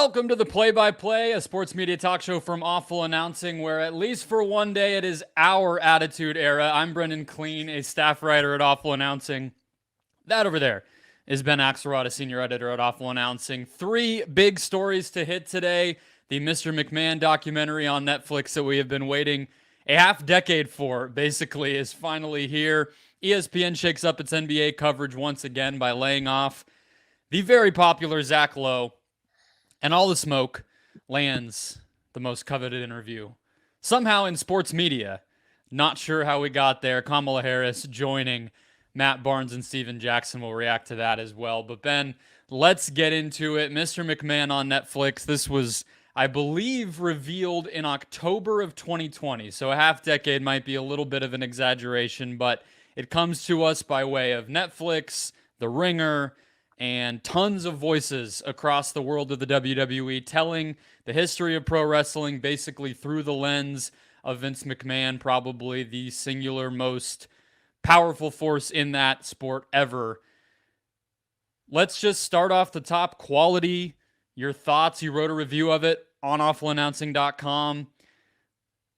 Welcome to the Play-by-Play, a sports media talk show from Awful Announcing, where at least for one day it is our Attitude Era. I'm Brendon Kleen, a staff writer at Awful Announcing. That over there is Ben Axelrod, a senior editor at Awful Announcing. Three big stories to hit today. The Mr. McMahon documentary on Netflix that we have been waiting a half decade for, basically, is finally here. ESPN shakes up its NBA coverage once again by laying off the very popular Zach Lowe. And all the smoke lands the most coveted interview. Somehow in sports media. Not sure how we got there. Kamala Harris joining Matt Barnes and Steven Jackson will react to that as well. But Ben, let's get into it. Mr. McMahon on Netflix. This was, I believe, revealed in October of 2020. So a half decade might be a little bit of an exaggeration, but it comes to us by way of Netflix, The Ringer, and tons of voices across the world of the WWE telling the history of pro wrestling basically through the lens of Vince McMahon, probably the singular most powerful force in that sport ever. Let's just start off the top. Quality, your thoughts. You wrote a review of it on awfulannouncing.com.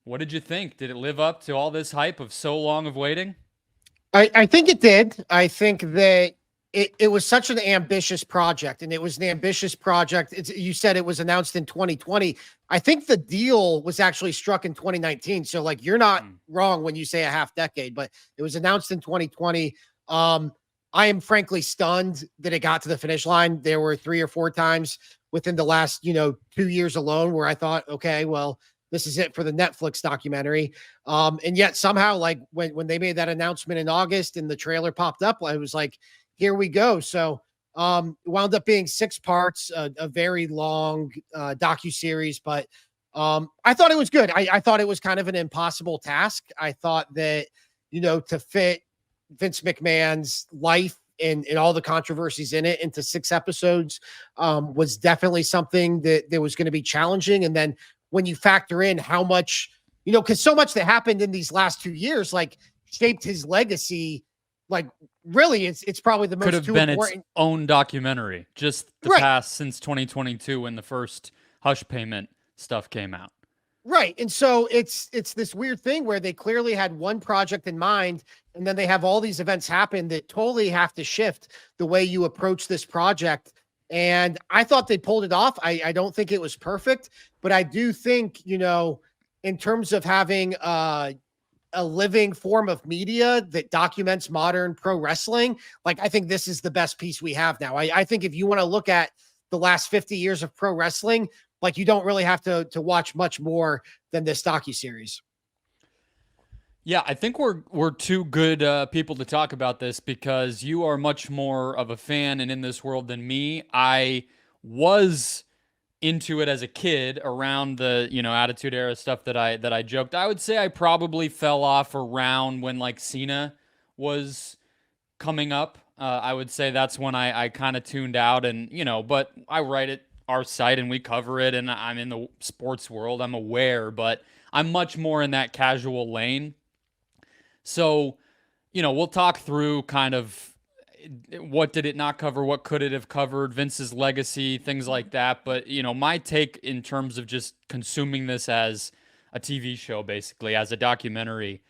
What did you think? Did it live up to all this hype of so long of waiting? I think it did. I think that it was such an ambitious project, and it was an ambitious project. You said it was announced in 2020. I think the deal was actually struck in 2019. So like, you're not wrong when you say a half decade, but it was announced in 2020. I am frankly stunned that it got to the finish line. There were 3 or 4 times within the last, 2 years alone where I thought, okay, well, this is it for the Netflix documentary. And yet somehow, like when they made that announcement in August and the trailer popped up, I was like, here we go. So it wound up being 6 parts, a very long docuseries, but I thought it was good. I thought it was kind of an impossible task. I thought that, to fit Vince McMahon's life and all the controversies in it into 6 episodes was definitely something that was going to be challenging. And then when you factor in how much, because so much that happened in these last 2 years, like shaped his legacy. Like, really, it's probably the most could have been important. Its own documentary, just the past since 2022 when the first hush payment stuff came out. Right. And so it's this weird thing where they clearly had one project in mind, and then they have all these events happen that totally have to shift the way you approach this project. And I thought they pulled it off. I don't think it was perfect, but I do think, in terms of having a living form of media that documents modern pro wrestling, like, I think this is the best piece we have now. I think if you want to look at the last 50 years of pro wrestling, like, you don't really have to watch much more than this docuseries. Yeah, I think we're two good people to talk about this because you are much more of a fan and in this world than me. I was into it as a kid around the Attitude Era stuff that I joked. I would say I probably fell off around when like Cena was coming up. I would say that's when I kind of tuned out, and but I write at our site and we cover it, and I'm in the sports world. I'm aware, but I'm much more in that casual lane. So, we'll talk through kind of what did it not cover, what could it have covered, Vince's legacy, things like that. But, my take in terms of just consuming this as a TV show, basically, as a documentary,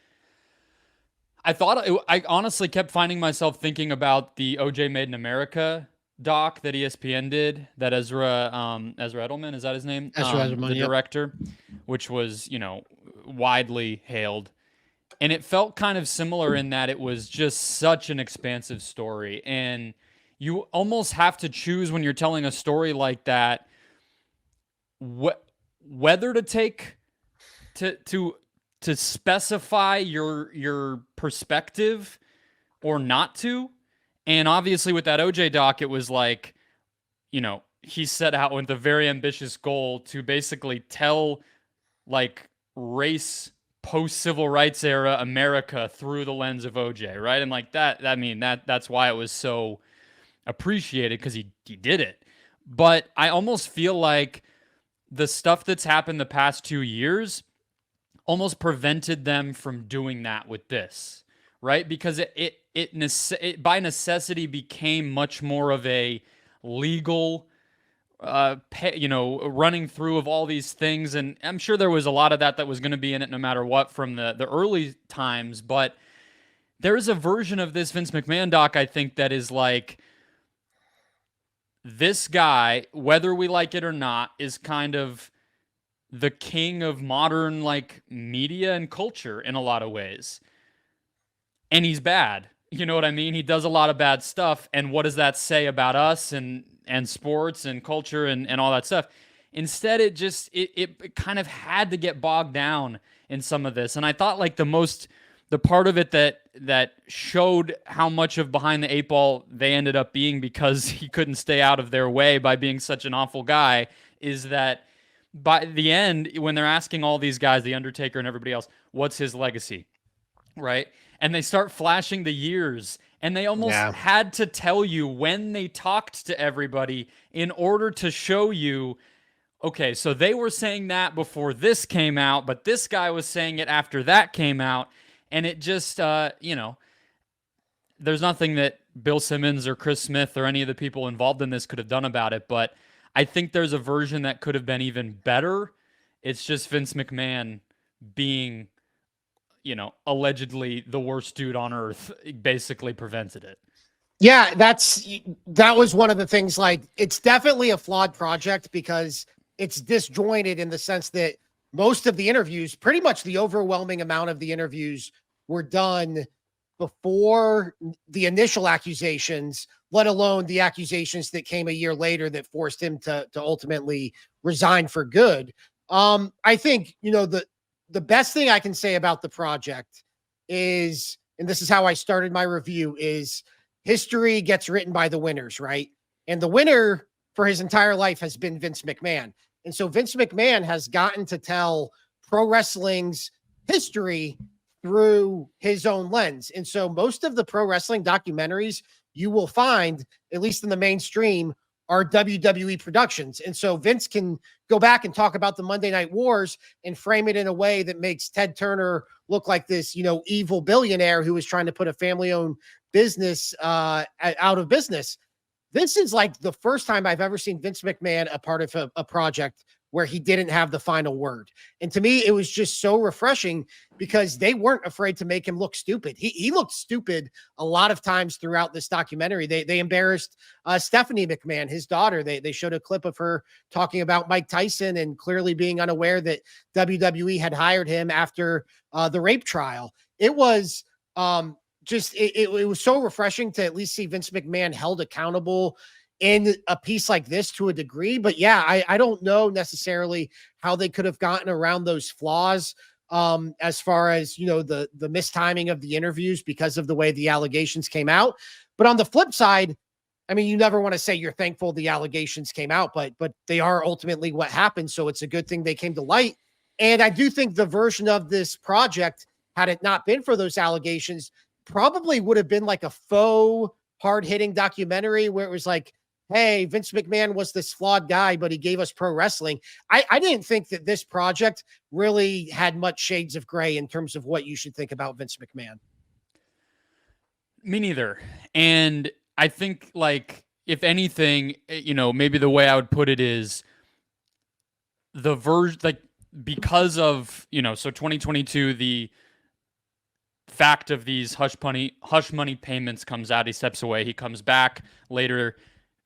I honestly kept finding myself thinking about the OJ Made in America doc that ESPN did, that Ezra Edelman, is that his name? Ezra Edelman, the director, which was, widely hailed. And it felt kind of similar in that it was just such an expansive story. And you almost have to choose when you're telling a story like that, whether to take to specify your perspective or not to. And obviously with that OJ doc, it was like, he set out with a very ambitious goal to basically tell like race post-civil rights era America through the lens of OJ, right? And like that's why it was so appreciated, because he did it. But I almost feel like the stuff that's happened the past 2 years almost prevented them from doing that with this, right? Because it by necessity became much more of a legal running through of all these things. And I'm sure there was a lot of that was going to be in it no matter what from the early times. But there is a version of this Vince McMahon doc, I think, that is like, this guy, whether we like it or not, is kind of the king of modern like media and culture in a lot of ways. And he's bad. You know what I mean? He does a lot of bad stuff. And what does that say about us and sports and culture and all that stuff? Instead, it kind of had to get bogged down in some of this. And I thought like the part of it that showed how much of behind the eight ball they ended up being because he couldn't stay out of their way by being such an awful guy is that by the end, when they're asking all these guys, The Undertaker and everybody else, what's his legacy, right? And they start flashing the years, and they almost had to tell you when they talked to everybody in order to show you, okay, so they were saying that before this came out, but this guy was saying it after that came out. And it just, there's nothing that Bill Simmons or Chris Smith or any of the people involved in this could have done about it. But I think there's a version that could have been even better. It's just Vince McMahon being, allegedly the worst dude on earth basically prevented it. Yeah, that was one of the things. Like, it's definitely a flawed project because it's disjointed in the sense that most of the interviews, pretty much the overwhelming amount of the interviews, were done before the initial accusations, let alone the accusations that came a year later that forced him to ultimately resign for good. I think, the best thing I can say about the project is, and this is how I started my review, is history gets written by the winners, right? And the winner for his entire life has been Vince McMahon. And so Vince McMahon has gotten to tell pro wrestling's history through his own lens. And so most of the pro wrestling documentaries you will find, at least in the mainstream, are WWE productions. And so Vince can go back and talk about the Monday Night Wars and frame it in a way that makes Ted Turner look like this, evil billionaire who was trying to put a family-owned business out of business. This is like the first time I've ever seen Vince McMahon a part of a project where he didn't have the final word. And to me, it was just so refreshing because they weren't afraid to make him look stupid. He looked stupid a lot of times throughout this documentary. They embarrassed Stephanie McMahon, his daughter. They showed a clip of her talking about Mike Tyson and clearly being unaware that WWE had hired him after the rape trial. It was it was so refreshing to at least see Vince McMahon held accountable in a piece like this to a degree. But yeah, I don't know necessarily how they could have gotten around those flaws as far as, the mistiming of the interviews because of the way the allegations came out. But on the flip side, I mean, you never want to say you're thankful the allegations came out, but they are ultimately what happened. So it's a good thing they came to light. And I do think the version of this project, had it not been for those allegations, probably would have been like a faux hard-hitting documentary where it was like, hey, Vince McMahon was this flawed guy, but he gave us pro wrestling. I didn't think that this project really had much shades of gray in terms of what you should think about Vince McMahon. Me neither. And I think, like, if anything, maybe the way I would put it is the version, like, because of, so 2022, the fact of these hush money payments comes out. He steps away. He comes back later,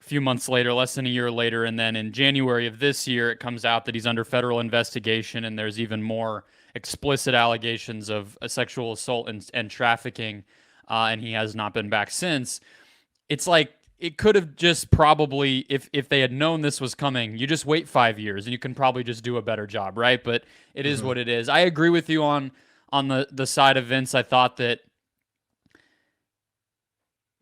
a few months later, less than a year later. And then in January of this year, it comes out that he's under federal investigation. And there's even more explicit allegations of sexual assault and trafficking. And he has not been back since. It's like, it could have just probably, if they had known this was coming, you just wait 5 years and you can probably just do a better job, right? But it is what it is. I agree with you on the side of Vince. I thought that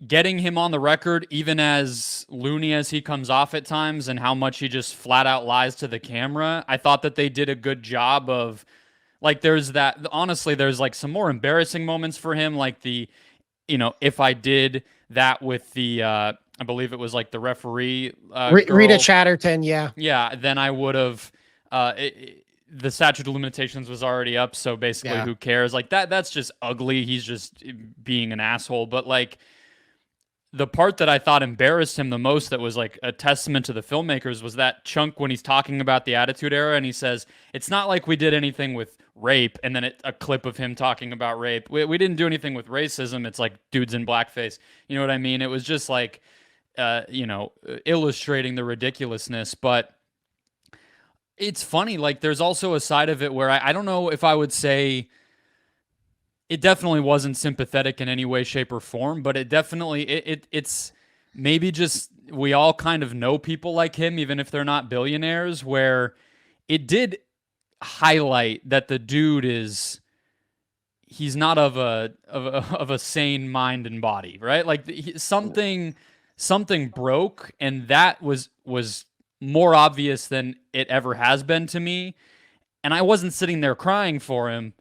getting him on the record, even as loony as he comes off at times and how much he just flat out lies to the camera, I thought that they did a good job of, like, there's like some more embarrassing moments for him, like the, if I did that with the, I believe it was like the referee, Rita Chatterton. Yeah. Then I would have, the statute of limitations was already up. So basically who cares? Like that's just ugly. He's just being an asshole. But like the part that I thought embarrassed him the most, that was like a testament to the filmmakers, was that chunk when he's talking about the Attitude Era and he says, it's not like we did anything with rape, and then a clip of him talking about rape. We didn't do anything with racism. It's like dudes in blackface. You know what I mean? It was just like, illustrating the ridiculousness. But it's funny, like there's also a side of it where I don't know if I would say it definitely wasn't sympathetic in any way, shape, or form, but it definitely it's maybe just we all kind of know people like him, even if they're not billionaires, where it did highlight that the dude he's not of a sane mind and body, right? Like something broke, and that was more obvious than it ever has been to me. And I wasn't sitting there crying for him,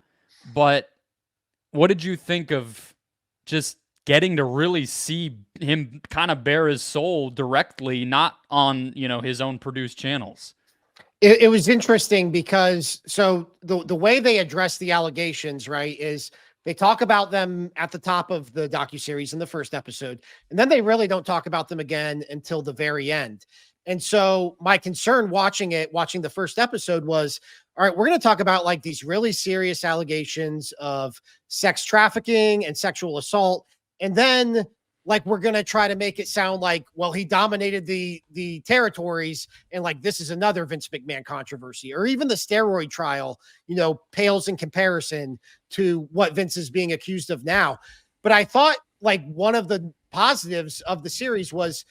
but what did you think of just getting to really see him kind of bare his soul directly, not on, his own produced channels? It was interesting because so the way they address the allegations, right, is they talk about them at the top of the docuseries in the first episode, and then they really don't talk about them again until the very end. And so my concern watching the first episode was, all right, we're going to talk about like these really serious allegations of sex trafficking and sexual assault. And then like, we're going to try to make it sound like, well, he dominated the territories. And like, this is another Vince McMahon controversy, or even the steroid trial, pales in comparison to what Vince is being accused of now. But I thought like one of the positives of the series was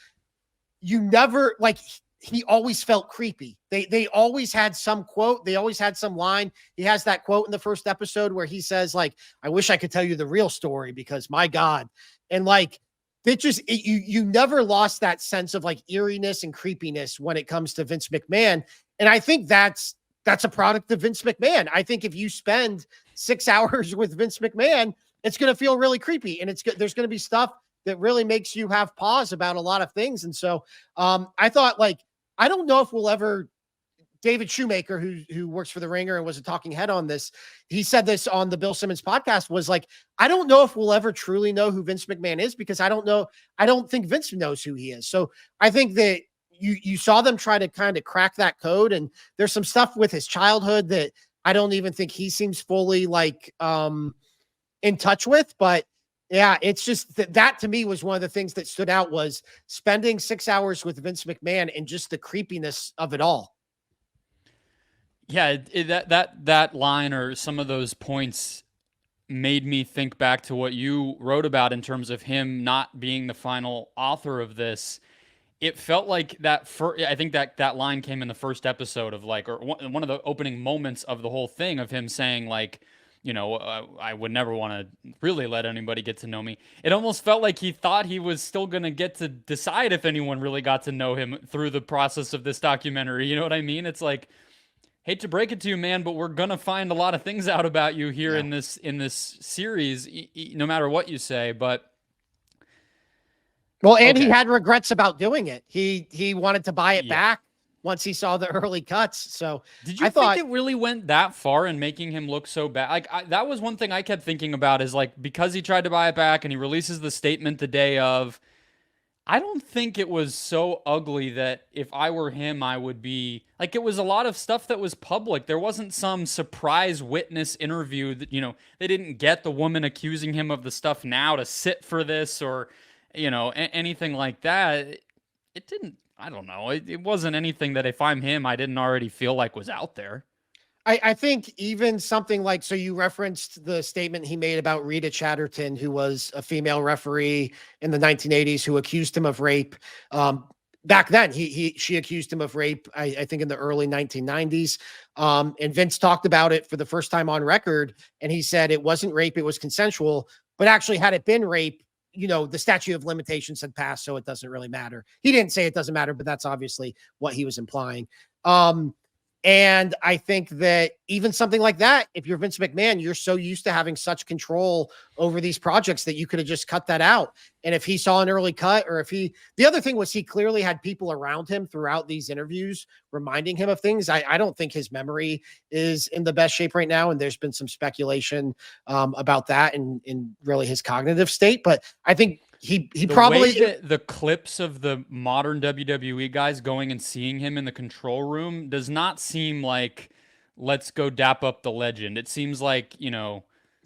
you never like, he always felt creepy. They always had some quote. They always had some line. He has that quote in the first episode where he says like, I wish I could tell you the real story because my God. And like, you never lost that sense of like eeriness and creepiness when it comes to Vince McMahon. And I think that's a product of Vince McMahon. I think if you spend 6 hours with Vince McMahon, it's going to feel really creepy. And there's going to be stuff that really makes you have pause about a lot of things. And so I thought like, I don't know if we'll ever, David Shoemaker, who works for The Ringer and was a talking head on this, he said this on the Bill Simmons podcast, was like, I don't know if we'll ever truly know who Vince McMahon is because I don't think Vince knows who he is. So I think that you saw them try to kind of crack that code, and there's some stuff with his childhood that I don't even think he seems fully like in touch with. But yeah, it's just that to me was one of the things that stood out, was spending 6 hours with Vince McMahon and just the creepiness of it all. Yeah, that line or some of those points made me think back to what you wrote about in terms of him not being the final author of this. It felt like I think that line came in the first episode of like, or one of the opening moments of the whole thing, of him saying like, I would never want to really let anybody get to know me. It almost felt like he thought he was still going to get to decide if anyone really got to know him through the process of this documentary. You know what I mean? It's like, hate to break it to you, man, but we're gonna find a lot of things out about you here in this series, no matter what you say. But and he had regrets about doing it. He wanted to buy it back once he saw the early cuts. So did you think it really went that far in making him look so bad? Like that was one thing I kept thinking about, is like, because he tried to buy it back and he releases the statement the day of, I don't think it was so ugly that if I were him, I would be like, it was a lot of stuff that was public. There wasn't some surprise witness interview that, they didn't get the woman accusing him of the stuff now to sit for this, or, anything like that. It didn't, I don't know. It wasn't anything that if I'm him, I didn't already feel like was out there. I think even something like, so you referenced the statement he made about Rita Chatterton, who was a female referee in the 1980s who accused him of rape. Back then, she accused him of rape, I think in the early 1990s. And Vince talked about it for the first time on record. And he said it wasn't rape, it was consensual. But actually, had it been rape, the statute of limitations had passed, so it doesn't really matter. He didn't say it doesn't matter, but that's obviously what he was implying. And I think that even something like that, if you're Vince McMahon, you're so used to having such control over these projects that you could have just cut that out. And if he saw an early cut, or the other thing was he clearly had people around him throughout these interviews reminding him of things. I don't think his memory is in the best shape right now. And there's been some speculation about that and in really his cognitive state. But I think He The probably way that the clips of the modern WWE guys going and seeing him in the control room does not seem like let's go dap up the legend. It seems like,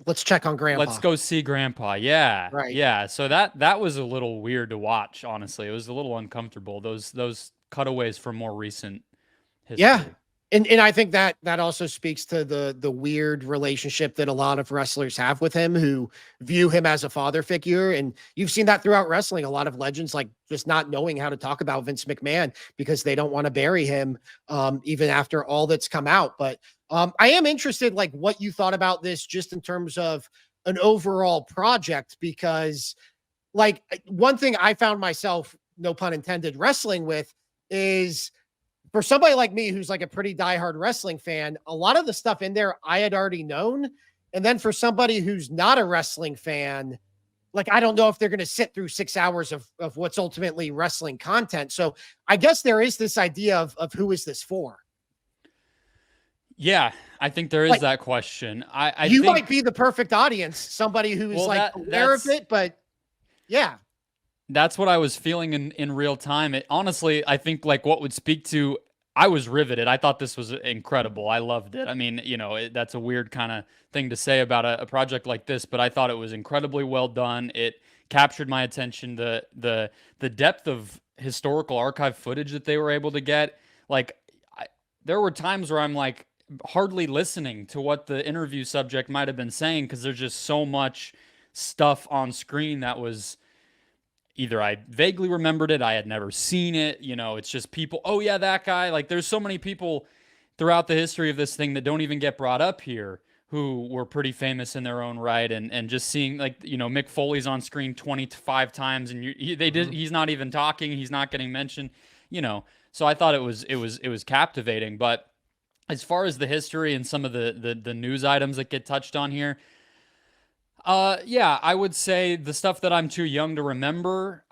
let's check on let's grandpa. go see grandpa. Yeah. Right. Yeah. So that was a little weird to watch, honestly. It was a little uncomfortable. Those cutaways from more recent Yeah. history. And I think that also speaks to the weird relationship that a lot of wrestlers have with him who view him as a father figure. And you've seen that throughout wrestling. A lot of legends like just not knowing how to talk about Vince McMahon because they don't want to bury him even after all that's come out. But I am interested like what you thought about this just in terms of an overall project, because like one thing I found myself, no pun intended, wrestling with is for somebody like me who's like a pretty diehard wrestling fan, a lot of the stuff in there I had already known. And then for somebody who's not a wrestling fan, like I don't know if they're going to sit through 6 hours of what's ultimately wrestling content. So I guess there is this idea of who is this for? Yeah, I think there is Like that question. I you think, might be the perfect audience, somebody who's well, like aware of it, but yeah. that's what I was feeling in real time. It honestly, I think like what would speak to, I was riveted. I thought this was incredible. I loved it. I mean, that's a weird kind of thing to say about a project like this, but I thought it was incredibly well done. It captured my attention. The depth of historical archive footage that they were able to get. Like, there were times where I'm like hardly listening to what the interview subject might have been saying because there's just so much stuff on screen that was either I vaguely remembered it, I had never seen it. It's just people, oh yeah, that guy. Like there's so many people throughout the history of this thing that don't even get brought up here who were pretty famous in their own right. And just seeing like, Mick Foley's on screen 25 times and he's not even talking. He's not getting mentioned, so I thought it was captivating. But as far as the history and some of the news items that get touched on here, yeah, I would say the stuff that I'm too young to remember,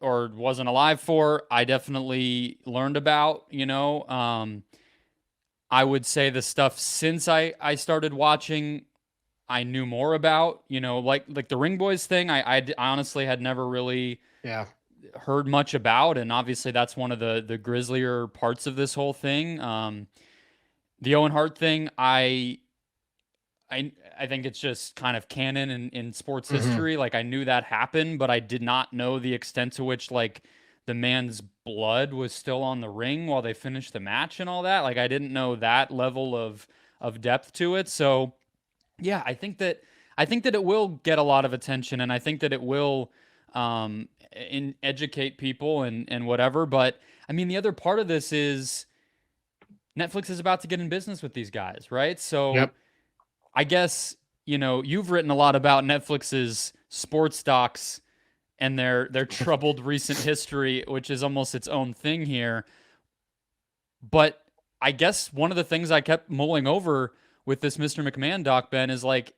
or wasn't alive for, I definitely learned about, I would say the stuff since I started watching, I knew more about, like the Ring Boys thing, I honestly had never really Yeah. heard much about, and obviously that's one of the grislier parts of this whole thing. The Owen Hart thing, I think it's just kind of canon in sports history. Like I knew that happened, but I did not know the extent to which like the man's blood was still on the ring while they finished the match and all that. Like I didn't know that level of depth to it. So yeah, I think that it will get a lot of attention, and I think that it will educate people and whatever. But I mean, the other part of this is Netflix is about to get in business with these guys, right? So Yep. I guess, you've written a lot about Netflix's sports docs and their troubled recent history, which is almost its own thing here. But I guess one of the things I kept mulling over with this Mr. McMahon doc, Ben, is like,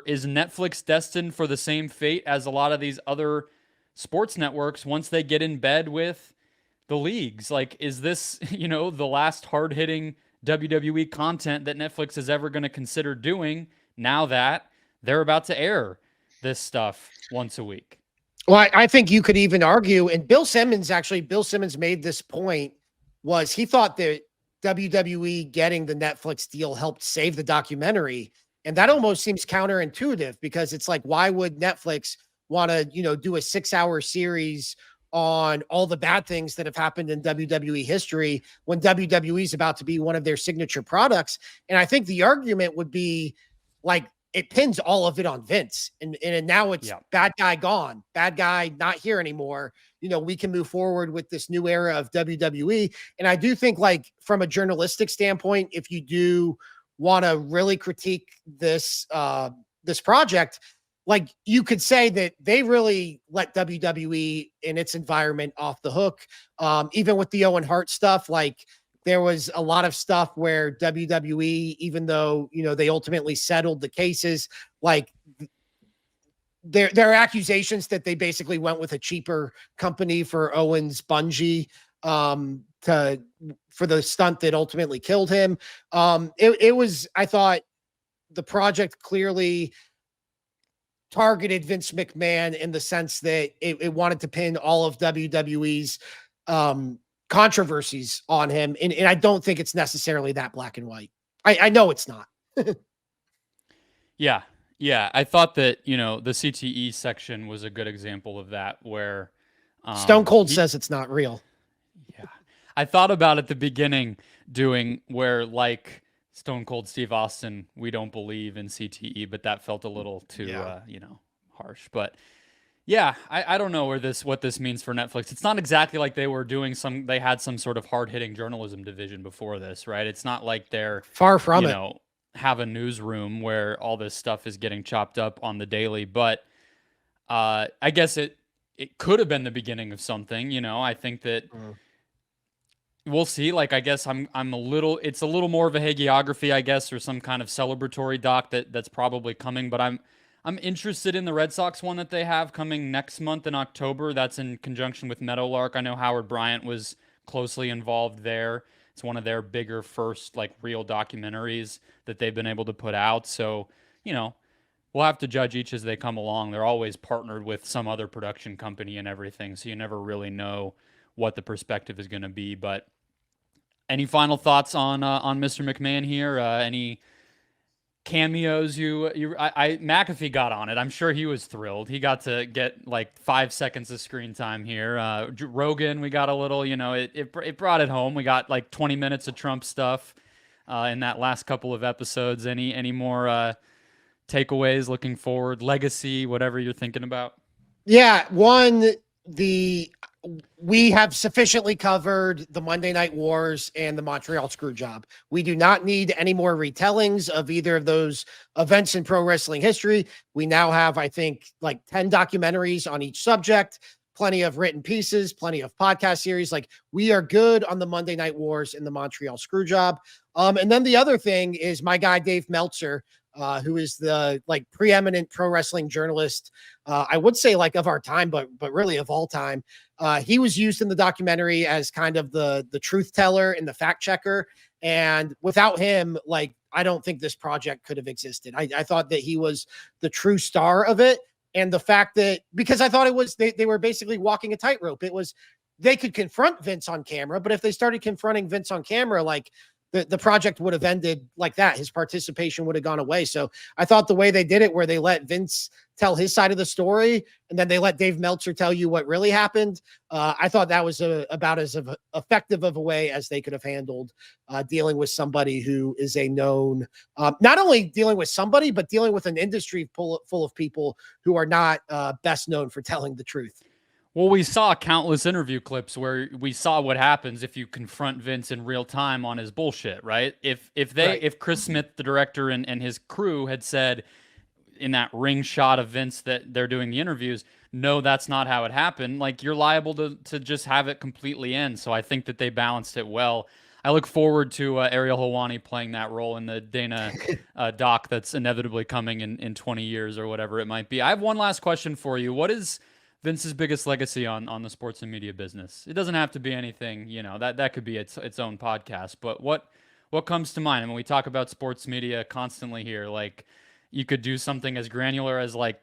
is Netflix destined for the same fate as a lot of these other sports networks once they get in bed with the leagues? Like, is this, the last hard-hitting WWE content that Netflix is ever going to consider doing now that they're about to air this stuff once a week? Well, I think you could even argue, and Bill Simmons made this point, was he thought that WWE getting the Netflix deal helped save the documentary. And that almost seems counterintuitive because it's like, why would Netflix want to, do a 6-hour series on all the bad things that have happened in WWE history when WWE is about to be one of their signature products? And I think the argument would be like, it pins all of it on Vince. And now it's bad guy gone, bad guy not here anymore. We can move forward with this new era of WWE. And I do think like from a journalistic standpoint, if you do want to really critique this, this project, like you could say that they really let WWE in its environment off the hook. Even with the Owen Hart stuff, like there was a lot of stuff where WWE, even though, they ultimately settled the cases, like there are accusations that they basically went with a cheaper company for Owen's bungee for the stunt that ultimately killed him. I thought the project clearly targeted Vince McMahon in the sense that it wanted to pin all of WWE's controversies on him. And I don't think it's necessarily that black and white. I know it's not. Yeah. Yeah. I thought that, the CTE section was a good example of that where Stone Cold says it's not real. Yeah. I thought about at the beginning doing where like Stone Cold Steve Austin, we don't believe in CTE, but that felt a little too, harsh. But yeah, I don't know what this means for Netflix. It's not exactly like they had some sort of hard hitting journalism division before this, right? It's not like they're far from it. Have a newsroom where all this stuff is getting chopped up on the daily. But I guess it could have been the beginning of something. I think that we'll see. Like, I guess it's a little more of a hagiography, I guess, or some kind of celebratory doc that's probably coming. But I'm interested in the Red Sox one that they have coming next month in October. That's in conjunction with Meadowlark. I know Howard Bryant was closely involved there. It's one of their bigger first like real documentaries that they've been able to put out. So, we'll have to judge each as they come along. They're always partnered with some other production company and everything, so you never really know what the perspective is going to be. But any final thoughts on Mr. McMahon here? Any cameos McAfee got on it. I'm sure he was thrilled. He got to get like 5 seconds of screen time here. Rogan, we got a little, it brought it home. We got like 20 minutes of Trump stuff in that last couple of episodes. Any more takeaways looking forward, legacy, whatever you're thinking about? Yeah, we have sufficiently covered the Monday Night Wars and the Montreal Screwjob. We do not need any more retellings of either of those events in pro wrestling history. We now have, I think, like 10 documentaries on each subject, plenty of written pieces, plenty of podcast series. Like, we are good on the Monday Night Wars and the Montreal Screwjob. And then the other thing is my guy, Dave Meltzer, who is the like preeminent pro wrestling journalist, I would say like of our time, but really of all time. He was used in the documentary as kind of the truth teller and the fact checker. And without him, like, I don't think this project could have existed. I thought that he was the true star of it. And the fact that, because I thought it was, they were basically walking a tightrope. It was, they could confront Vince on camera, but if they started confronting Vince on camera, like, the project would have ended like that. His participation would have gone away. So I thought the way they did it, where they let Vince tell his side of the story, and then they let Dave Meltzer tell you what really happened. I thought that was about as effective of a way as they could have handled dealing with somebody who is a known, not only dealing with somebody, but dealing with an industry full of people who are not best known for telling the truth. Well, we saw countless interview clips where we saw what happens if you confront Vince in real time on his bullshit, right? If Chris Smith, the director, and his crew had said in that ring shot of Vince that they're doing the interviews, no, that's not how it happened, like, you're liable to just have it completely end. So I think that they balanced it well. I look forward to Ariel Helwani playing that role in the Dana doc that's inevitably coming in 20 years or whatever it might be. I have one last question for you. What is Vince's biggest legacy on the sports and media business? It doesn't have to be anything, that could be its own podcast, but what comes to mind? I mean, we talk about sports media constantly here. Like, you could do something as granular as like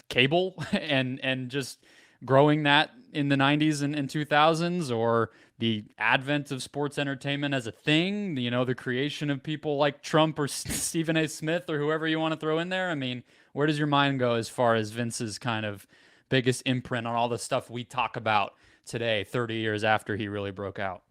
cable and just growing that in the 90s and 2000s, or the advent of sports entertainment as a thing, the creation of people like Trump or Stephen A. Smith or whoever you want to throw in there. I mean, where does your mind go as far as Vince's kind of biggest imprint on all the stuff we talk about today, 30 years after he really broke out?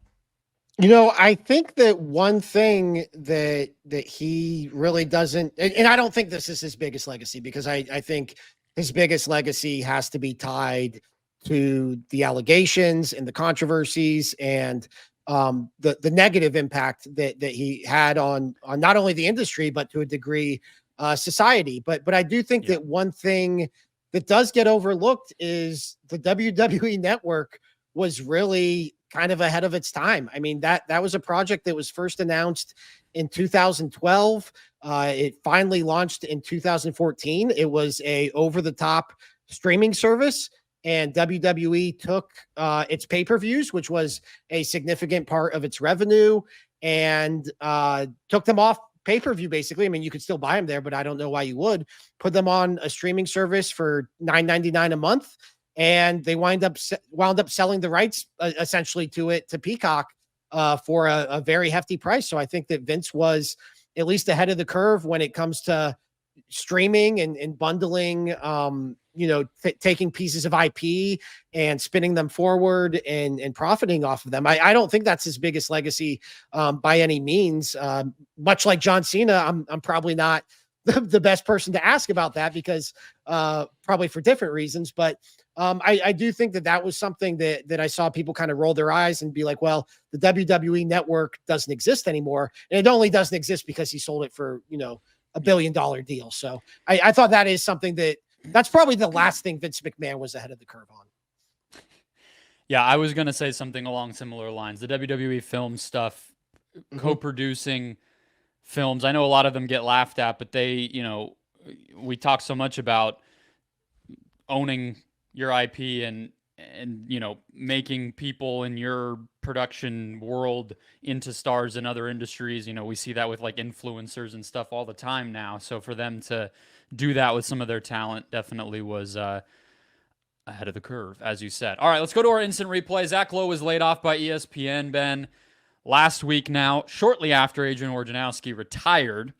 I think that one thing that he really doesn't, and I don't think this is his biggest legacy, because I think his biggest legacy has to be tied to the allegations and the controversies and the negative impact that he had on not only the industry, but to a degree, society. But I do think that one thing that does get overlooked is the WWE network was really kind of ahead of its time. I mean, that was a project that was first announced in 2012. It finally launched in 2014. It was a over-the-top streaming service, and WWE took its pay-per-views, which was a significant part of its revenue, and took them off pay-per-view, basically. I mean, you could still buy them there, but I don't know why you would. Put them on a streaming service for $9.99 a month, and they wound up selling the rights essentially to Peacock for a very hefty price. So I think that Vince was at least ahead of the curve when it comes to streaming and bundling, taking pieces of IP and spinning them forward and profiting off of them. I don't think that's his biggest legacy by any means. Much like John Cena, I'm probably not the best person to ask about that because probably for different reasons. But I do think that was something that I saw people kind of roll their eyes and be like, well, the WWE network doesn't exist anymore. And it only doesn't exist because he sold it for, $1 billion deal. So I thought that is something that's probably the last thing Vince McMahon was ahead of the curve on. Yeah, I was going to say something along similar lines. The WWE film stuff, co-producing films, I know a lot of them get laughed at, but they, we talk so much about owning your IP and making people in your production world into stars in other industries. We see that with like influencers and stuff all the time now. So for them to do that with some of their talent definitely was ahead of the curve, as you said. All right, let's go to our instant replay. Zach Lowe was laid off by ESPN, Ben, last week now, shortly after Adrian Wojnarowski retired.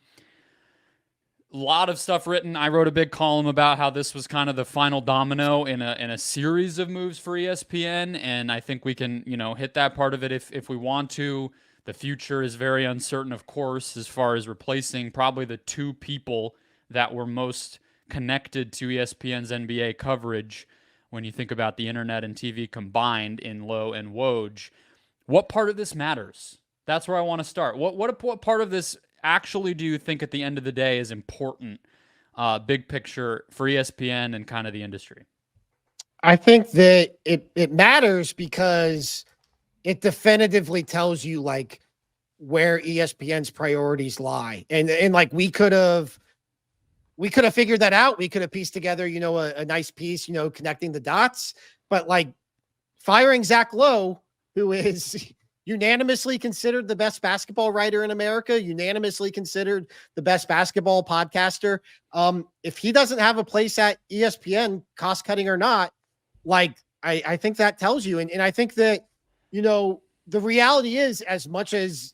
A lot of stuff written. I wrote a big column about how this was kind of the final domino in a series of moves for ESPN, and I think we can, hit that part of it if we want to. The future is very uncertain, of course, as far as replacing probably the two people that were most connected to ESPN's NBA coverage when you think about the internet and TV combined in Lowe and Woj. What part of this matters? That's where I want to start. What part of this actually do you think at the end of the day is important, big picture for ESPN and kind of the industry? I think that it matters because it definitively tells you like where ESPN's priorities lie. And like we could have figured that out. We could have pieced together, a nice piece, connecting the dots, but like firing Zach Lowe, who is unanimously considered the best basketball writer in America, unanimously considered the best basketball podcaster. If he doesn't have a place at ESPN, cost cutting or not, like I think that tells you. And I think that, the reality is as much as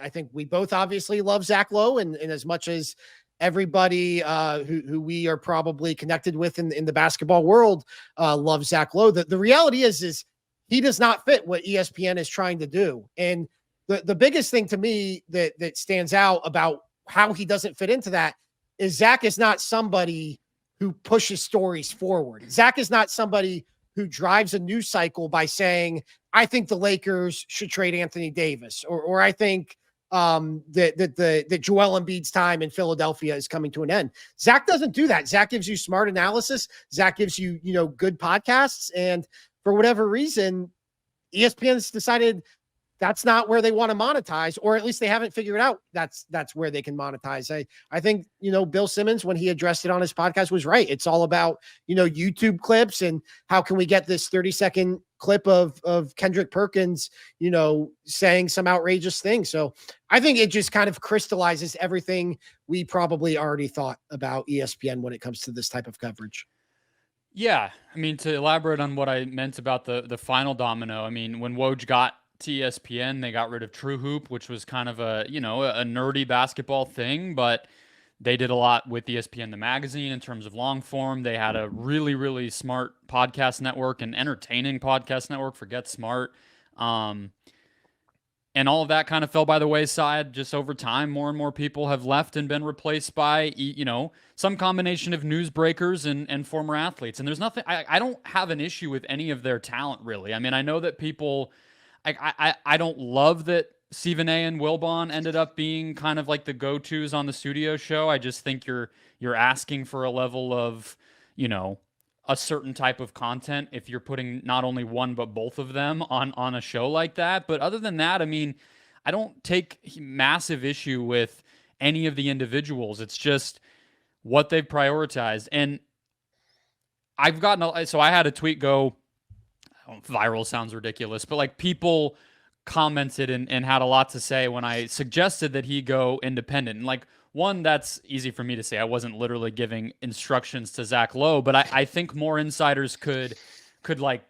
I think we both obviously love Zach Lowe and as much as everybody who we are probably connected with in the basketball world loves Zach Lowe. The reality is he does not fit what ESPN is trying to do. And the biggest thing to me that stands out about how he doesn't fit into that is Zach is not somebody who pushes stories forward. Zach is not somebody who drives a news cycle by saying, I think the Lakers should trade Anthony Davis, or I think that Joel Embiid's time in Philadelphia is coming to an end. Zach doesn't do that. Zach gives you smart analysis. Zach gives you, good podcasts. And for whatever reason, ESPN's decided that's not where they want to monetize, or at least they haven't figured out that's where they can monetize. I think, Bill Simmons, when he addressed it on his podcast, was right. It's all about, YouTube clips and how can we get this 30-second clip of Kendrick Perkins, saying some outrageous thing. So I think it just kind of crystallizes everything we probably already thought about ESPN when it comes to this type of coverage. Yeah. I mean, to elaborate on what I meant about the final domino, I mean, when Woj got to ESPN, they got rid of True Hoop, which was kind of a nerdy basketball thing, but they did a lot with ESPN, the magazine, in terms of long form. They had a really, really smart podcast network and entertaining podcast network for Get Smart. And all of that kind of fell by the wayside just over time. More and more people have left and been replaced by, some combination of newsbreakers and former athletes. And there's nothing, I don't have an issue with any of their talent, really. I mean, I know that people, I don't love that Stephen A. and Wilbon ended up being kind of like the go-tos on the studio show. I just think you're asking for a level of, a certain type of content if you're putting not only one but both of them on a show like that. But other than that, I mean, I don't take massive issue with any of the individuals. It's just what they've prioritized. And I've gotten, so I had a tweet go, viral sounds ridiculous, but like people commented and had a lot to say when I suggested that he go independent. And like, one, that's easy for me to say. I wasn't literally giving instructions to Zach Lowe, but I think more insiders could like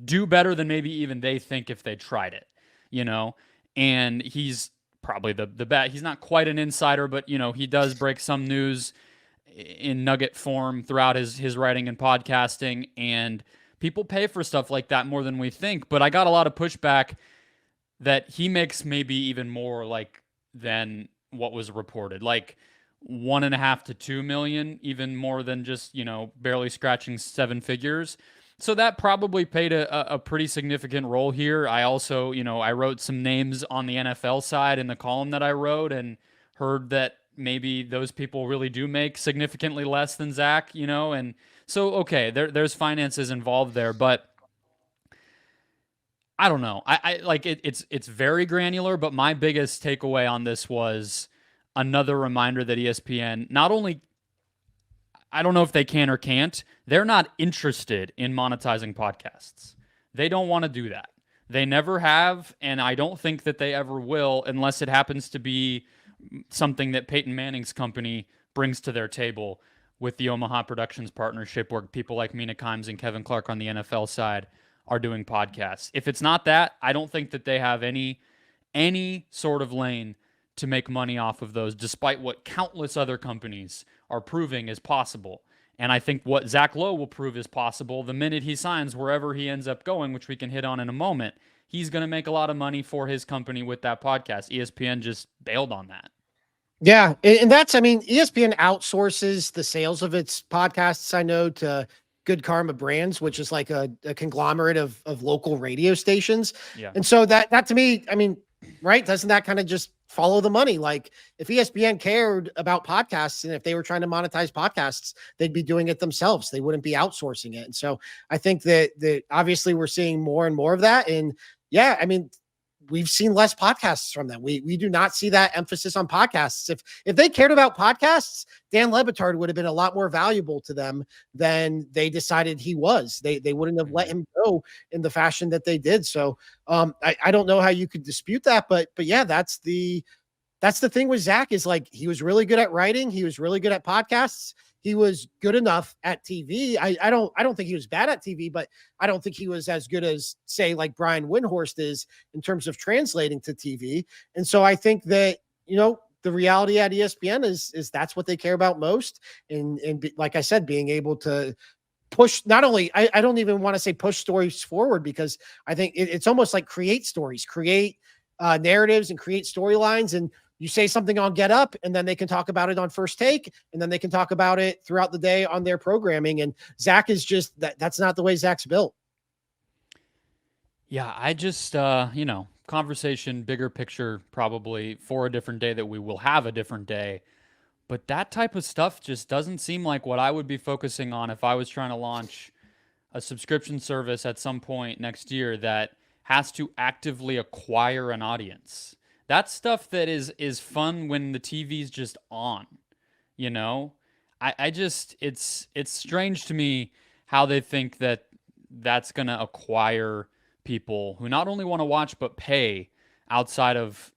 do better than maybe even they think if they tried it, you know? And he's probably the best. He's not quite an insider, but, you know, he does break some news in nugget form throughout his writing and podcasting, and people pay for stuff like that more than we think. But I got a lot of pushback that he makes maybe even more like than what was reported, like 1.5 to 2 million, even more than just, you know, barely scratching 7 figures. So that probably played a pretty significant role here. I also, you know, I wrote some names on the NFL side in the column that I wrote and heard that maybe those people really do make significantly less than Zach, you know, and so, okay, there's finances involved there, but I don't know. I like it. It's very granular, but my biggest takeaway on this was another reminder that ESPN not only, I don't know if they can or can't, they're not interested in monetizing podcasts. They don't want to do that. They never have, and I don't think that they ever will unless it happens to be something that Peyton Manning's company brings to their table with the Omaha Productions partnership, where people like Mina Kimes and Kevin Clark on the NFL side are doing podcasts. If it's not that, I don't think that they have any sort of lane to make money off of those, despite what countless other companies are proving is possible. And I think what Zach Lowe will prove is possible the minute he signs wherever he ends up going, which we can hit on in a moment. He's going to make a lot of money for his company with that podcast. ESPN just bailed on that. Yeah. And that's, I mean, ESPN outsources the sales of its podcasts, I know, to Good Karma Brands, which is like a conglomerate of local radio stations. Yeah. And so that to me, I mean, right. Doesn't that kind of just follow the money? Like if ESPN cared about podcasts and if they were trying to monetize podcasts, they'd be doing it themselves. They wouldn't be outsourcing it. And so I think that obviously we're seeing more and more of that. And yeah, I mean, we've seen less podcasts from them. We do not see that emphasis on podcasts. If they cared about podcasts, Dan Le Batard would have been a lot more valuable to them than they decided he was. They wouldn't have let him go in the fashion that they did. So I don't know how you could dispute that, but yeah, that's the thing with Zach is like, he was really good at writing. He was really good at podcasts. He was good enough at TV. I don't think he was bad at TV, but I don't think he was as good as, say, like Brian Windhorst is in terms of translating to TV. And so I think that, you know, the reality at ESPN is that's what they care about most. And like I said, being able to push, not only, I don't even want to say push stories forward, because I think it's almost like create stories, create narratives and create storylines. And you say something on Get Up, and then they can talk about it on First Take, and then they can talk about it throughout the day on their programming. And Zach is just that's not the way Zach's built. Yeah, I just, you know, conversation, bigger picture, probably for a different day that we will have a different day. But that type of stuff just doesn't seem like what I would be focusing on if I was trying to launch a subscription service at some point next year that has to actively acquire an audience. That's stuff that is fun when the TV's just on, you know? I just, it's strange to me how they think that that's going to acquire people who not only want to watch, but pay outside of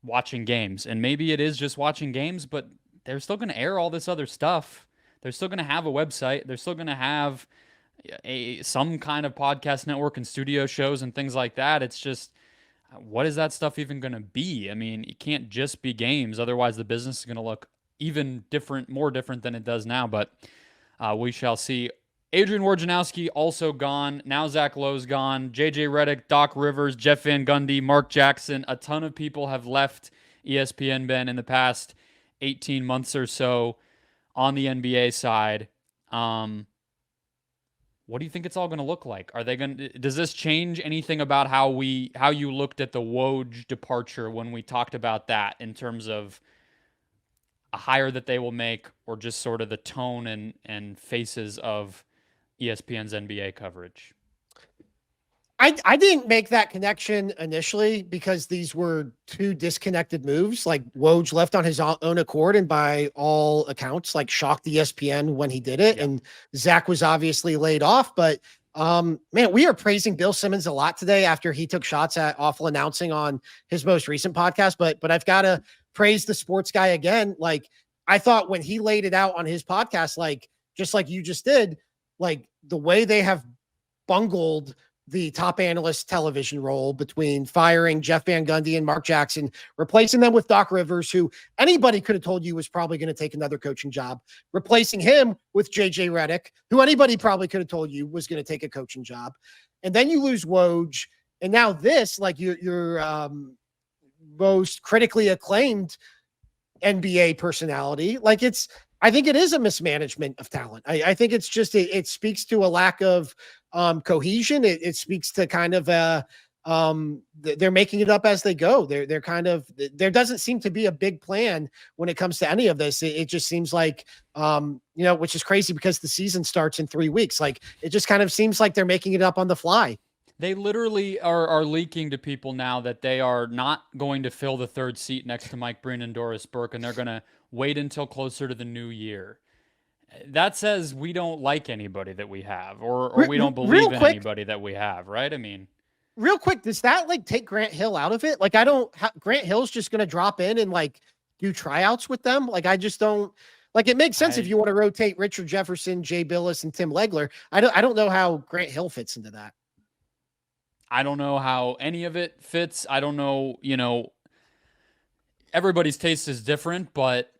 watching games. And maybe it is just watching games, but they're still going to air all this other stuff. They're still going to have a website. They're still going to have some kind of podcast network and studio shows and things like that. It's just, what is that stuff even going to be? I mean, it can't just be games. Otherwise, the business is going to look even different, more different than it does now. But we shall see. Adrian Wojnarowski also gone. Now Zach Lowe's gone. JJ Redick, Doc Rivers, Jeff Van Gundy, Mark Jackson. A ton of people have left ESPN, Ben, in the past 18 months or so on the NBA side. What do you think it's all going to look like? Are they going to, does this change anything about how you looked at the Woj departure when we talked about that in terms of a hire that they will make, or just sort of the tone and faces of ESPN's NBA coverage? I didn't make that connection initially because these were two disconnected moves. Like Woj left on his own accord and by all accounts, like shocked ESPN when he did it. Yeah. And Zach was obviously laid off, but Man, we are praising Bill Simmons a lot today after he took shots at awful announcing on his most recent podcast. But I've got to praise the sports guy again. Like, I thought when he laid it out on his podcast, like just like you just did, like the way they have bungled the top analyst television role between firing Jeff Van Gundy and Mark Jackson, replacing them with Doc Rivers, who anybody could have told you was probably going to take another coaching job, replacing him with JJ Redick, who anybody probably could have told you was going to take a coaching job. And then you lose Woj. And now this, like your most critically acclaimed NBA personality, like I think it is a mismanagement of talent. I think it's just, it speaks to a lack of cohesion. It speaks to kind of they're making it up as they go. They're kind of, there doesn't seem to be a big plan when it comes to any of this. It just seems like, which is crazy because the season starts in 3 weeks. Like, it just kind of seems like they're making it up on the fly. They literally are leaking to people now that they are not going to fill the third seat next to Mike Breen and Doris Burke, and they're going to wait until closer to the new year. That says we don't like anybody that we have, or we don't believe in anybody that we have, right? I mean, real quick, does that like take Grant Hill out of it? Like, Grant Hill's just going to drop in and like do tryouts with them. Like, I just don't like, it makes sense if you want to rotate Richard Jefferson, Jay Billis, and Tim Legler. I don't know how Grant Hill fits into that. I don't know how any of it fits. I don't know, everybody's taste is different, but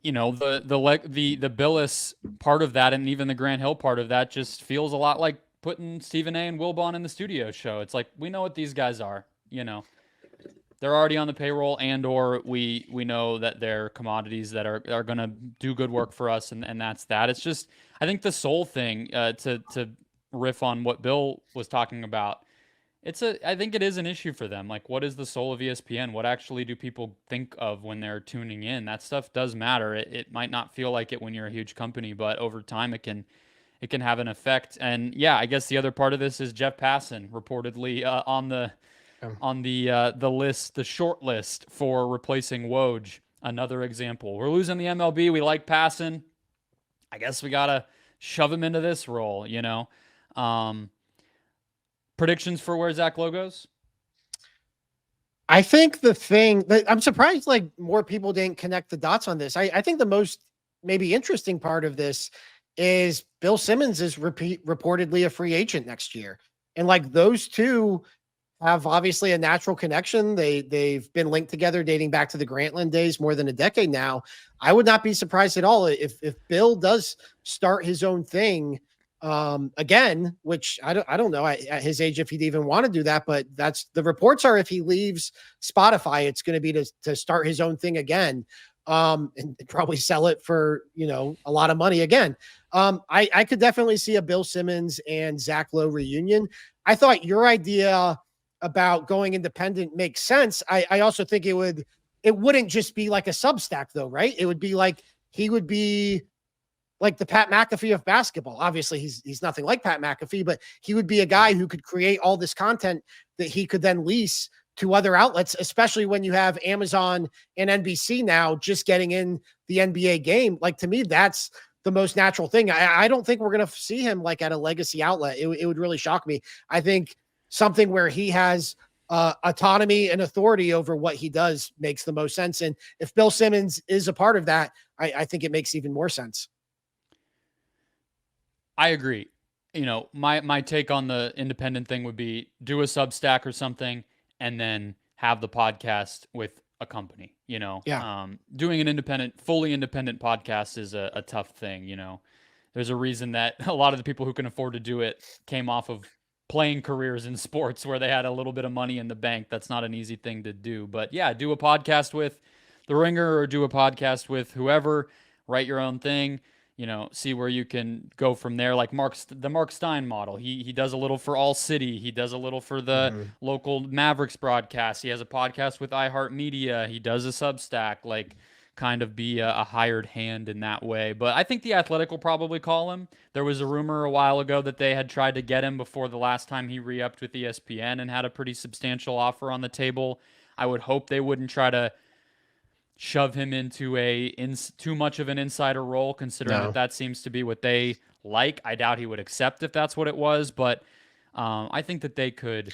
the Billis part of that and even the Grant Hill part of that just feels a lot like putting Stephen A. and Wilbon in the studio show. It's like, we know what these guys are, they're already on the payroll, and or we know that they're commodities that are going to do good work for us, and that's that. It's just, I think the soul thing, to riff on what Bill was talking about, I think it is an issue for them. Like, what is the soul of ESPN? What actually do people think of when they're tuning in? That stuff does matter. It might not feel like it when you're a huge company, but over time it can have an effect. And yeah, I guess the other part of this is Jeff Passan reportedly on the list, the short list for replacing Woj. Another example. We're losing the MLB. We like Passan. I guess we gotta shove him into this role, Predictions for where Zach Lowe goes? I think the thing that I'm surprised, like, more people didn't connect the dots on this. I think the most maybe interesting part of this is Bill Simmons is reportedly a free agent next year. And like, those two have obviously a natural connection. They've been linked together dating back to the Grantland days, more than a decade now. I would not be surprised at all if Bill does start his own thing again, which I don't know at his age if he'd even want to do that, but that's the reports are if he leaves Spotify, it's going to be to start his own thing again, and probably sell it for, a lot of money again. I could definitely see a Bill Simmons and Zach Lowe reunion. I thought your idea about going independent makes sense. I also think it wouldn't just be like a Substack though, right? It would be like, he would be like the Pat McAfee of basketball. Obviously he's nothing like Pat McAfee, but he would be a guy who could create all this content that he could then lease to other outlets, especially when you have Amazon and NBC now just getting in the NBA game. Like, to me, that's the most natural thing. I don't think we're going to see him like at a legacy outlet. It would really shock me. I think something where he has autonomy and authority over what he does makes the most sense. And if Bill Simmons is a part of that, I think it makes even more sense. I agree. My take on the independent thing would be do a Substack or something and then have the podcast with a company, Yeah. Doing an fully independent podcast is a tough thing. There's a reason that a lot of the people who can afford to do it came off of playing careers in sports where they had a little bit of money in the bank. That's not an easy thing to do, but yeah, do a podcast with The Ringer or do a podcast with whoever, write your own thing. See where you can go from there. Like the Mark Stein model. He does a little for All City. He does a little for the local Mavericks broadcast. He has a podcast with iHeartMedia. He does a Substack, like kind of be a hired hand in that way. But I think The Athletic will probably call him. There was a rumor a while ago that they had tried to get him before the last time he re-upped with ESPN and had a pretty substantial offer on the table. I would hope they wouldn't try to shove him into too much of an insider role, considering that seems to be what they like. I doubt he would accept if that's what it was, but I think that they could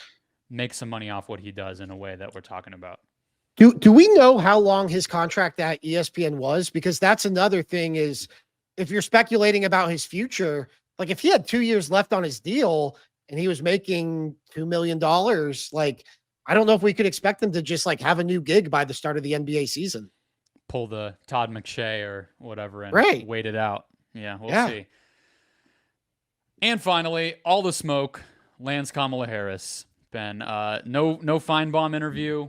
make some money off what he does in a way that we're talking about. Do we know how long his contract at ESPN was? Because that's another thing is if you're speculating about his future, like if he had 2 years left on his deal and he was making $2 million, like I don't know if we could expect him to just like have a new gig by the start of the NBA season. Pull the Todd McShay or whatever and wait it out. Yeah, we'll see. And finally, all the smoke lands Kamala Harris. Ben, no Feinbaum interview.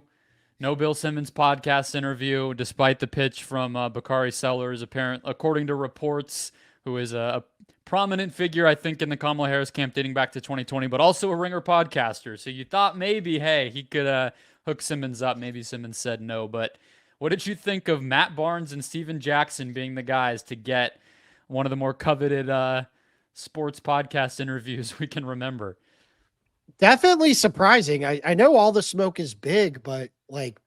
No Bill Simmons podcast interview, despite the pitch from Bakari Sellers, according to reports, who is a prominent figure, I think, in the Kamala Harris camp dating back to 2020, but also a Ringer podcaster. So you thought maybe, hey, he could hook Simmons up. Maybe Simmons said no. But what did you think of Matt Barnes and Steven Jackson being the guys to get one of the more coveted sports podcast interviews we can remember? Definitely surprising. I know all the smoke is big, but like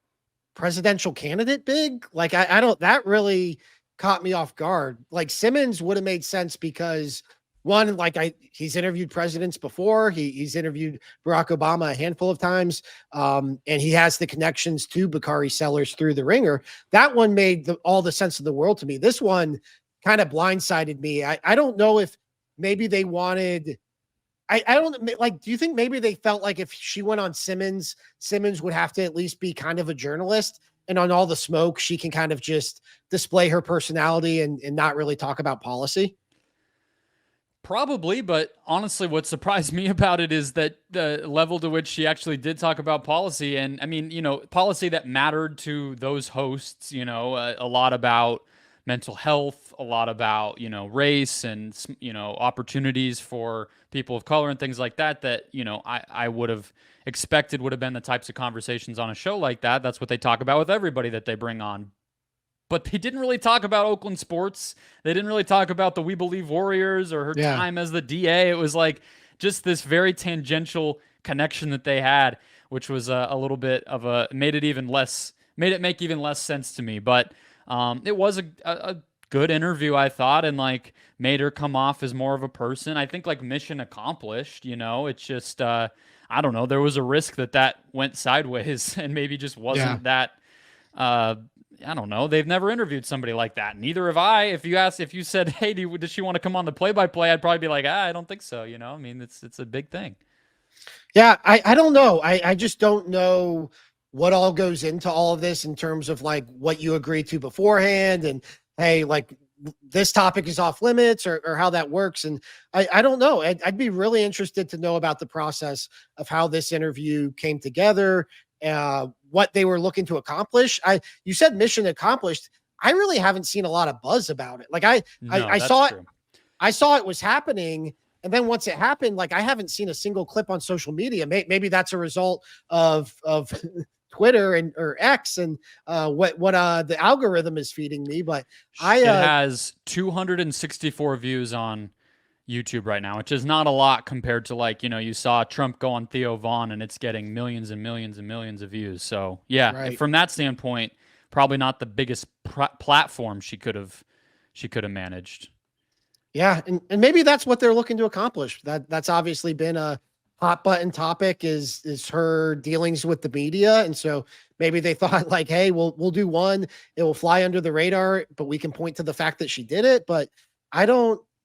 presidential candidate big, like I don't, that really caught me off guard. Like Simmons would have made sense because one, like he's interviewed presidents before. He's interviewed Barack Obama a handful of times. And he has the connections to Bakari Sellers through the Ringer. That one made all the sense of the world to me. This one kind of blindsided me. I don't know if maybe they wanted, I don't like, do you think maybe they felt like if she went on Simmons would have to at least be kind of a journalist, and on all the smoke, she can kind of just display her personality and not really talk about policy? Probably, but honestly, what surprised me about it is that the level to which she actually did talk about policy. And I mean, policy that mattered to those hosts, a lot about mental health, a lot about, race and, opportunities for people of color and things like that, I would have expected would have been the types of conversations on a show like that. That's what they talk about with everybody that they bring on. But they didn't really talk about Oakland sports. They didn't really talk about the We Believe Warriors or her time as the DA. It was like just this very tangential connection that they had, which was a little bit of made it make even less sense to me. But it was a good interview, I thought, and like made her come off as more of a person. I think like mission accomplished, it's just, I don't know. There was a risk that went sideways and maybe just wasn't that, I don't know. They've never interviewed somebody like that. Neither have I. If you said, hey, does she want to come on the play-by-play? I'd probably be like, I don't think so. I mean, it's a big thing. Yeah. I don't know. I just don't know what all goes into all of this in terms of like what you agreed to beforehand and, hey, like this topic is off limits or how that works. And I don't know. I'd be really interested to know about the process of how this interview came together, what they were looking to accomplish. You said mission accomplished. I really haven't seen a lot of buzz about it. Like I saw it. I saw it was happening. And then once it happened, like I haven't seen a single clip on social media. Maybe that's a result of Twitter or X and what the algorithm is feeding me. But it has 264 views on YouTube right now, which is not a lot compared to like, you saw Trump go on Theo Vaughn and it's getting millions and millions and millions of views. So yeah, from that standpoint, probably not the biggest platform she could have managed. Yeah. And maybe that's what they're looking to accomplish. That's obviously been a hot button topic is her dealings with the media. And so maybe they thought like, hey, we'll do one, it will fly under the radar, but we can point to the fact that she did it. But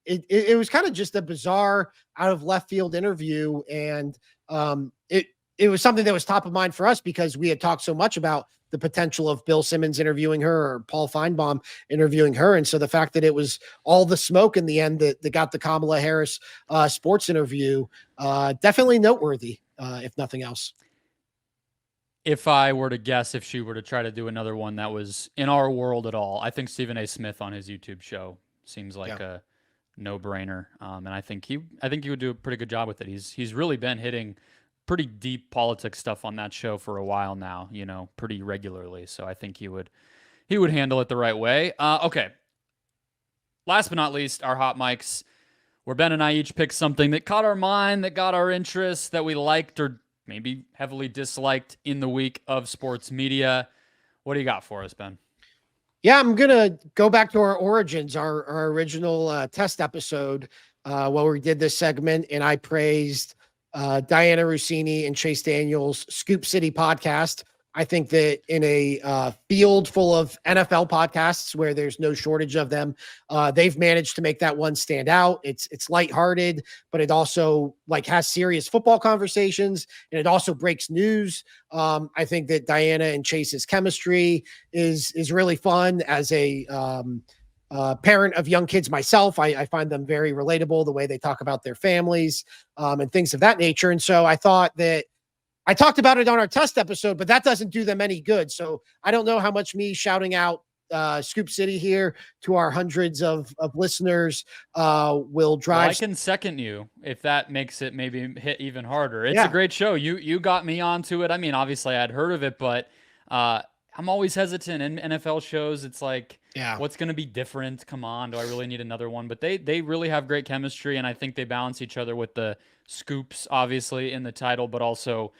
it was kind of just a bizarre out of left field interview. And it was something that was top of mind for us because we had talked so much about the potential of Bill Simmons interviewing her or Paul Feinbaum interviewing her. And so the fact that it was all the smoke in the end that got the Kamala Harris sports interview, definitely noteworthy, if nothing else. If I were to guess, if she were to try to do another one that was in our world at all, I think Stephen A. Smith on his YouTube show seems like a no-brainer. And I think he would do a pretty good job with it. He's really been hitting pretty deep politics stuff on that show for a while now, pretty regularly. So I think he would handle it the right way. Okay. Last but not least, our hot mics, where Ben and I each picked something that caught our mind, that got our interest, that we liked or maybe heavily disliked in the week of sports media. What do you got for us, Ben? Yeah, I'm gonna go back to our origins, our original test episode where we did this segment, and I praised Diana Rossini and Chase Daniels' Scoop City podcast. I think that in a field full of NFL podcasts where there's no shortage of them, they've managed to make that one stand out. It's lighthearted, but it also like has serious football conversations, and it also breaks news. I think that Diana and Chase's chemistry is really fun. As a parent of young kids myself, I find them very relatable, the way they talk about their families and things of that nature. And so I thought that I talked about it on our test episode, but that doesn't do them any good. So I don't know how much me shouting out Scoop City here to our hundreds of listeners will drive. Well, I can second you if that makes it maybe hit even harder. It's a Yeah. great show. You got me onto it. I mean, obviously I'd heard of it, but I'm always hesitant in NFL shows. It's like, Yeah. what's going to be different? Come on, do I really need another one? But they really have great chemistry, and I think they balance each other with the scoops, obviously in the title, but also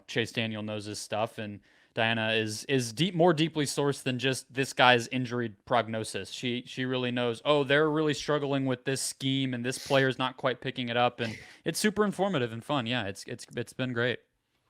Chase Daniel knows his stuff, and Diana is more deeply sourced than just this guy's injury prognosis. She really knows, oh, they're really struggling with this scheme and this player's not quite picking it up, and it's super informative and fun. Yeah, it's been great.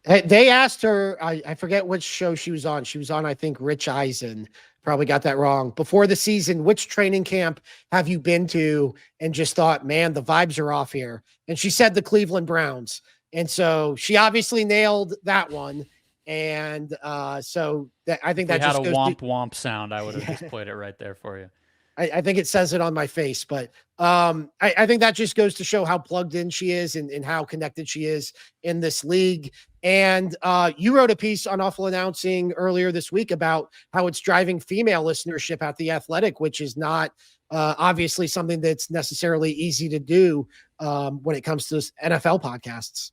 They asked her, I forget which show she was on. She was on, I think, Rich Eisen. Probably got that wrong. Before the season, which training camp have you been to and just thought, man, the vibes are off here? And she said the Cleveland Browns. And so she obviously nailed that one. And so I think If we that had just a goes womp womp sound, I would have Yeah. just played it right there for you. I think it says it on my face, but I think that just goes to show how plugged in she is and how connected she is in this league. And you wrote a piece on Awful Announcing earlier this week about how it's driving female listenership at The Athletic, which is not obviously something that's necessarily easy to do when it comes to NFL podcasts.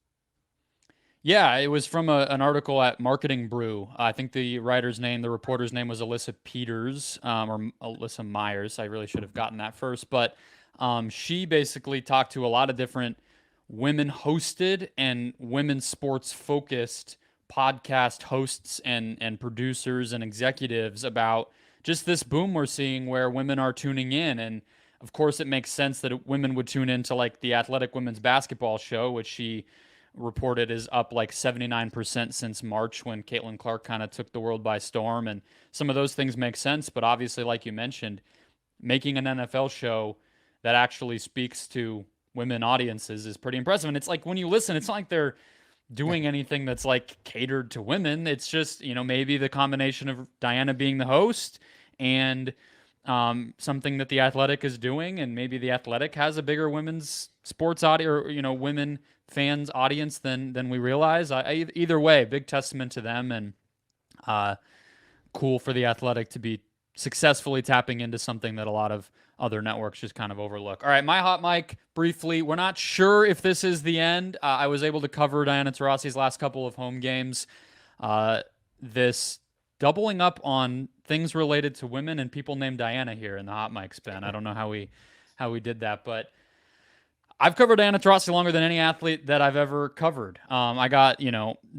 Yeah, it was from an article at Marketing Brew. I think the reporter's name was Alyssa Peters or Alyssa Myers. I really should have gotten that first. But she basically talked to a lot of different women hosted and women sports focused podcast hosts and producers and executives about just this boom we're seeing where women are tuning in. And of course, it makes sense that women would tune into like the Athletic Women's Basketball Show, which she reported is up like 79% since March when Caitlin Clark kind of took the world by storm. And some of those things make sense. But obviously, like you mentioned, making an NFL show that actually speaks to women audiences is pretty impressive. And it's like when you listen, it's not like they're doing anything that's like catered to women. It's just, maybe the combination of Diana being the host and something that the Athletic is doing, and maybe the Athletic has a bigger women's sports audience or women fans audience than we realize. Either way, big testament to them, and cool for the Athletic to be successfully tapping into something that a lot of other networks just kind of overlook. All right, my hot mic briefly. We're not sure if this is the end. I was able to cover Diana Taurasi's last couple of home games. This doubling up on things related to women and people named Diana here in the hot mic spin. I don't know how we did that, but I've covered Diana Taurasi longer than any athlete that I've ever covered. I got, the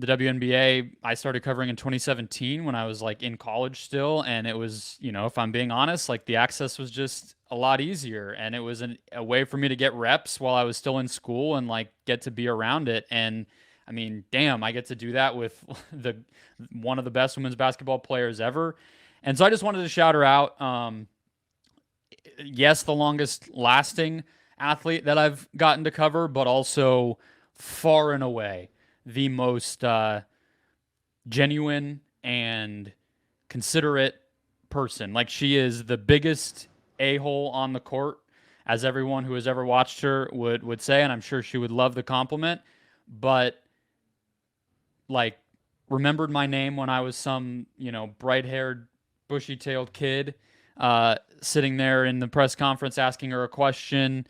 WNBA, I started covering in 2017 when I was like in college still. And it was, if I'm being honest, like the access was just a lot easier. And it was a way for me to get reps while I was still in school and like get to be around it. And I mean, damn, I get to do that with one of the best women's basketball players ever. And so I just wanted to shout her out. Yes, the longest lasting athlete that I've gotten to cover, but also far and away the most genuine and considerate person. Like, she is the biggest a-hole on the court, as everyone who has ever watched her would say, and I'm sure she would love the compliment. But like, remembered my name when I was some bright-haired, bushy-tailed kid sitting there in the press conference asking her a question,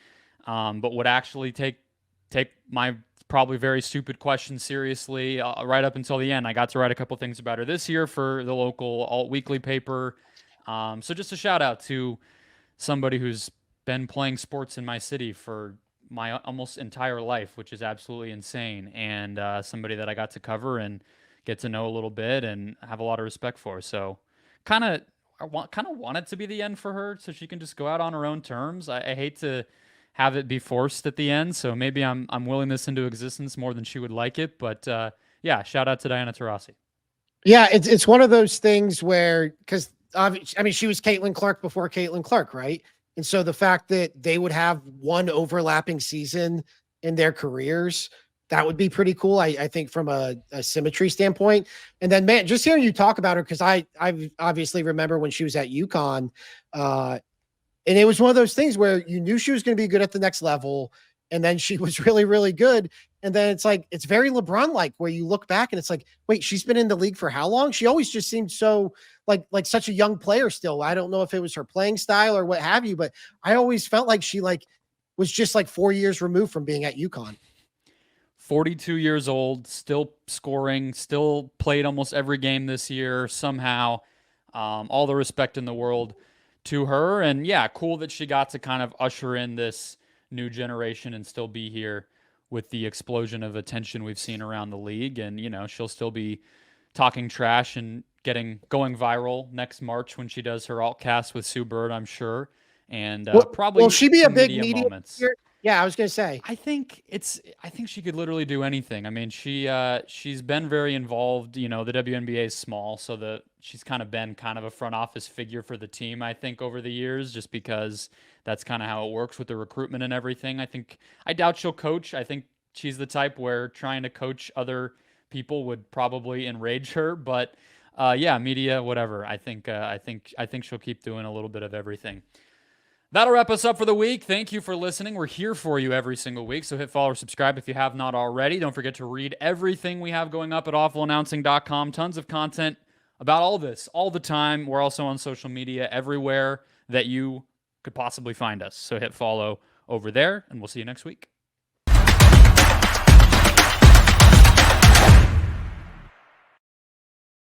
but would actually take my probably very stupid question seriously right up until the end. I got to write a couple things about her this year for the local alt weekly paper. So just a shout out to somebody who's been playing sports in my city for my almost entire life, which is absolutely insane, and somebody that I got to cover and get to know a little bit and have a lot of respect for. So kind of kind of want it to be the end for her so she can just go out on her own terms. I hate to have it be forced at the end, so maybe I'm willing this into existence more than she would like it. But yeah, shout out to Diana Taurasi. Yeah, it's one of those things where, because I mean, she was Caitlin Clark before Caitlin Clark, right? And so the fact that they would have one overlapping season in their careers, that would be pretty cool. I think from a symmetry standpoint. And then, man, just hearing you talk about her, because I obviously remember when she was at UConn, and it was one of those things where you knew she was going to be good at the next level, and then she was really, really good. And then it's like, it's very LeBron-like, where you look back and it's like, wait, she's been in the league for how long? She always just seemed so like such a young player still. I don't know if it was her playing style or what have you, but I always felt like she was just 4 years removed from being at UConn. 42 years old, still scoring, still played almost every game this year somehow. All the respect in the world to her. And yeah, cool that she got to kind of usher in this new generation and still be here with the explosion of attention we've seen around the league. And, she'll still be talking trash and going viral next March when she does her altcast with Sue Bird, I'm sure. And probably will she be a big media moments. Figure? Yeah, I was going to say. I think she could literally do anything. I mean, she's been very involved. The WNBA is small, so she's kind of been a front office figure for the team, I think, over the years, just because that's kind of how it works with the recruitment and everything. I doubt she'll coach. I think she's the type where trying to coach other people would probably enrage her. But yeah, media, whatever. I think she'll keep doing a little bit of everything. That'll wrap us up for the week. Thank you for listening. We're here for you every single week, so hit follow or subscribe if you have not already. Don't forget to read everything we have going up at awfulannouncing.com. Tons of content about all this all the time. We're also on social media everywhere that you could possibly find us, so hit follow over there, and we'll see you next week.